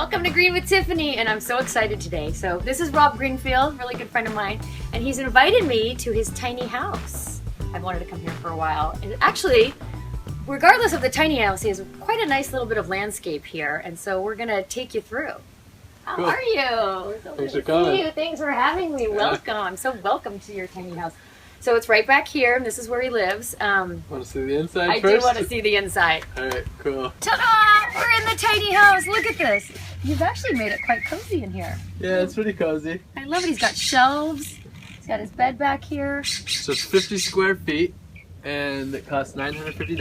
Welcome to Green with Tiffany, and I'm so excited today. So this is Rob Greenfield, really good friend of mine, and he's invited me to his tiny house. I've wanted to come here for a while, and actually, regardless of the tiny house, he has quite a nice little bit of landscape here, and so we're gonna take you through. How Cool. are you? So Thanks good for to coming. see you. Thanks for having me. Welcome. So welcome to your tiny house. So it's right back here, and this is where he lives. Want to see the inside I first? do want to see the inside. Alright, cool. Ta-da! We're in the tiny house. Look at this. You've actually made it quite cozy in here. Yeah, it's pretty cozy. I love it. He's got shelves. He's got his bed back here. So it's 50 square feet, and it costs $950.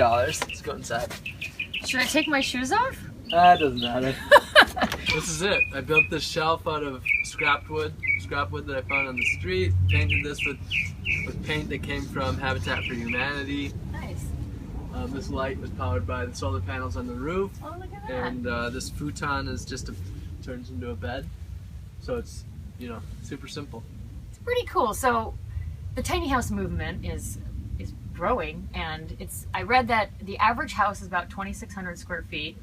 Let's go inside. Should I take my shoes off? Ah, it doesn't matter. This is it. I built this shelf out of scrap wood that I found on the street. Painted this with paint that came from Habitat for Humanity. Nice. This light was powered by the solar panels on the roof. Oh, look at that. And this futon is turns into a bed. So it's, super simple. It's pretty cool. So the tiny house movement is growing, and I read that the average house is about 2,600 square feet,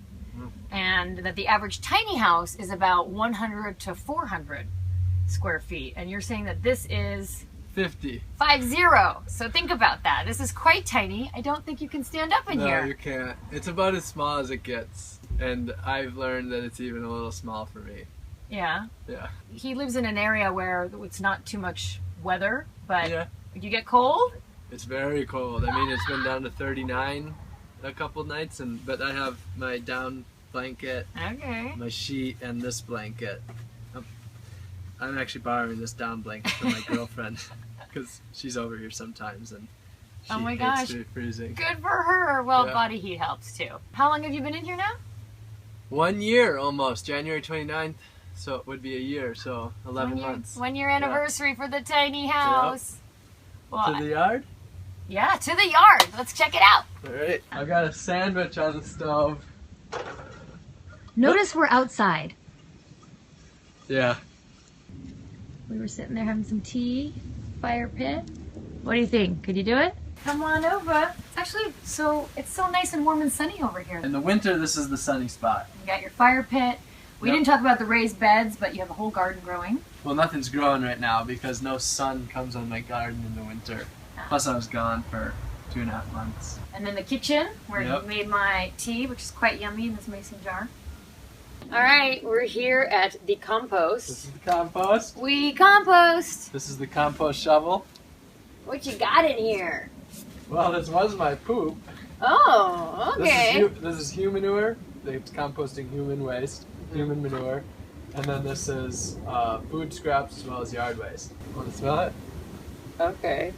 and that the average tiny house is about 100 to 400 square feet. And you're saying that this is 50. 50. So think about that. This is quite tiny. I don't think you can stand up in here. No, you can't. It's about as small as it gets, and I've learned that it's even a little small for me. Yeah. Yeah. He lives in an area where it's not too much weather, but Yeah. you get cold? It's very cold. I mean, it's been down to 39 a couple nights, but I have my down blanket, Okay. my sheet, and this blanket. I'm actually borrowing this down blanket from my girlfriend because she's over here sometimes, and she Oh my hates gosh. me freezing. Good for her. Well, Yeah. body heat helps too. How long have you been in here now? 1 year almost, January 29th, so it would be a year, so 11 months. 1 year anniversary for the tiny house. Well, To the yard? yeah, to the yard. Let's check it out. Alright, I got a sandwich on the stove. Notice we're outside. Yeah. We were sitting there having some tea, fire pit. What do you think? Could you do it? Come on over. It's actually it's so nice and warm and sunny over here. In the winter, this is the sunny spot. You got your fire pit. We Yep. didn't talk about the raised beds, but you have a whole garden growing. Well, nothing's growing right now because no sun comes on my garden in the winter. Plus, I was gone for 2.5 months. And then the kitchen, where Yep. you made my tea, which is quite yummy in this mason jar. All right, we're here at the This compost. is the compost. We compost. This is the compost shovel. What you got in here? Well, this was my poop. Oh, okay. This is human manure. It's composting human waste, human manure. And then this is food scraps as well as yard waste. Want to smell it? Okay.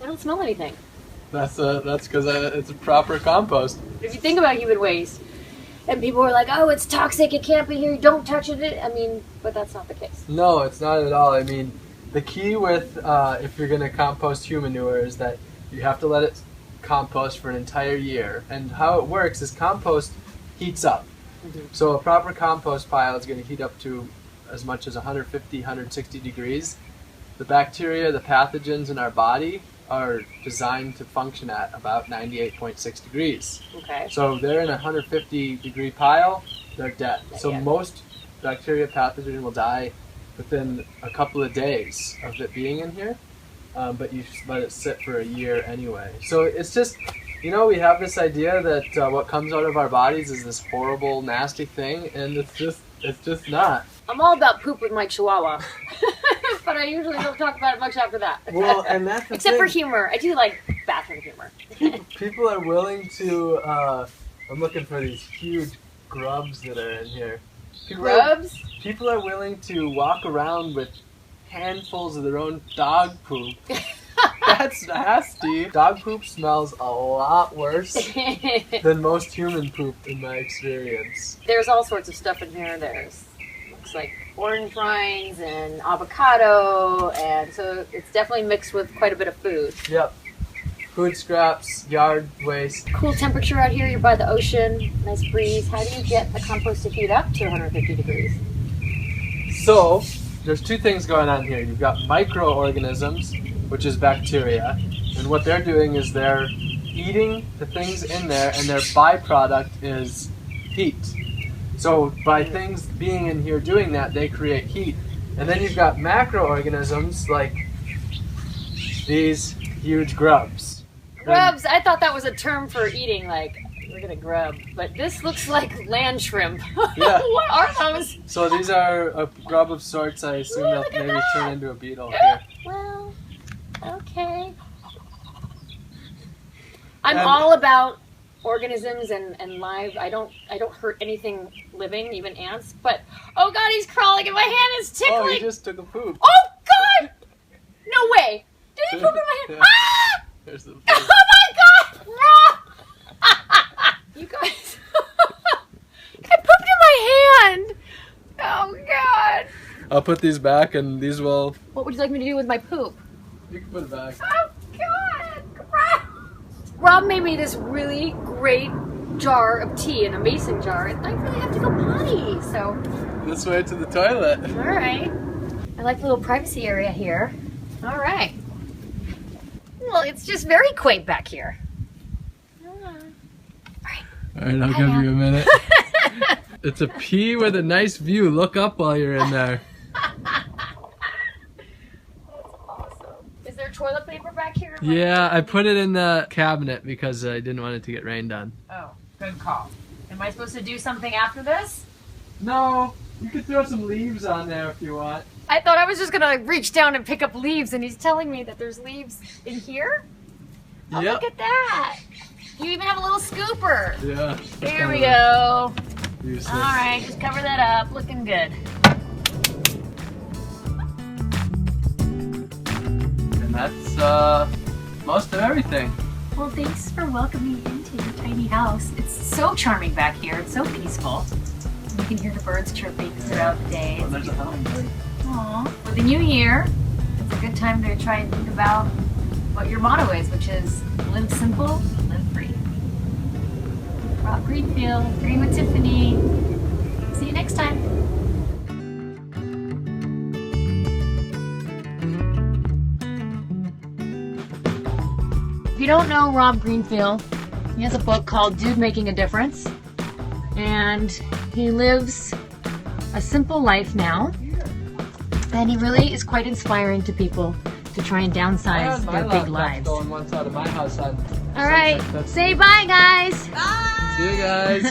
I don't smell anything. That's because it's a proper compost. If you think about human waste, and people are like, "Oh, it's toxic. It can't be here. Don't touch it." I mean, but that's not the case. No, it's not at all. I mean, the key with if you're going to compost human manure is that you have to let it compost for an entire year. And how it works is compost heats up. So a proper compost pile is going to heat up to as much as 150, 160 degrees. The bacteria, the pathogens in our body are designed to function at about 98.6 degrees. Okay. So they're in a 150 degree pile, they're dead. So Yeah. most bacteria pathogen will die within a couple of days of it being in here, but you just let it sit for a year anyway. So it's just, we have this idea that what comes out of our bodies is this horrible, nasty thing, and it's just not. I'm all about poop with my chihuahua, but I usually don't talk about it much after that. Well, and that's the Except for thing. humor. I do like bathroom humor. People are willing to. I'm looking for these huge grubs that are in here. Grubs? People are willing to walk around with handfuls of their own dog poop. That's nasty. Dog poop smells a lot worse than most human poop in my experience. There's all sorts of stuff in here. Looks like orange rinds and avocado, and so it's definitely mixed with quite a bit of food. Yep. Food scraps, yard waste. Cool temperature out here. You're by the ocean. Nice breeze. How do you get the compost to heat up to 150 degrees? So, there's two things going on here. You've got microorganisms, which is bacteria, and what they're doing is they're eating the things in there, and their byproduct is heat. So by things being in here doing that, they create heat. And then you've got macroorganisms like these huge grubs. Grubs, I thought that was a term for eating, like, we're gonna grub. But this looks like land shrimp. Yeah. What are those? So these are a grub of sorts. I assume they'll look at maybe that. turn into a beetle here. Well, okay. I'm all about organisms and live. I don't hurt anything living, even ants. But oh god, he's crawling and my hand is tickling. Oh, he just took a poop. Oh god! No way! Did he poop in my hand? Yeah. Ah! There's the poop. Oh my god! Rob! You guys, I pooped in my hand. Oh god! I'll put these back, and these will. What would you like me to do with my poop? You can put it back. Oh god! Rob made me this really great jar of tea in a mason jar, and I really have to go potty, so. This way to the toilet. Alright. I like the little privacy area here. Alright. Well, it's just very quaint back here. Alright, I'll give you a minute. It's a pea with a nice view. Look up while you're in there. Is there toilet paper back here? Yeah, I put it in the cabinet because I didn't want it to get rained on. Oh, good call. Am I supposed to do something after this? No, you could throw some leaves on there if you want. I thought I was just gonna reach down and pick up leaves, and he's telling me that there's leaves in here? Oh, Yep. look at that! You even have a little scooper. Yeah. There we go. Useless. Alright, just cover that up. Looking good. And that's most of everything. Well, thanks for welcoming me into your tiny house. It's so charming back here. It's so peaceful. You can hear the birds chirping throughout the day. Oh, there's a hummingbird. Aww. With the new year, it's a good time to try and think about what your motto is, which is live simple, live free. Rob Greenfield, Green with Tiffany. See you next time. If you don't know Rob Greenfield, he has a book called Dude Making a Difference. And he lives a simple life now. And he really is quite inspiring to people to try and downsize their big lives. Going one side of my house on All right, say bye, guys. Bye. See you guys.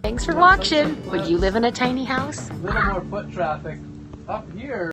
Thanks for watching. Would you live in a tiny house? A little more foot traffic up here.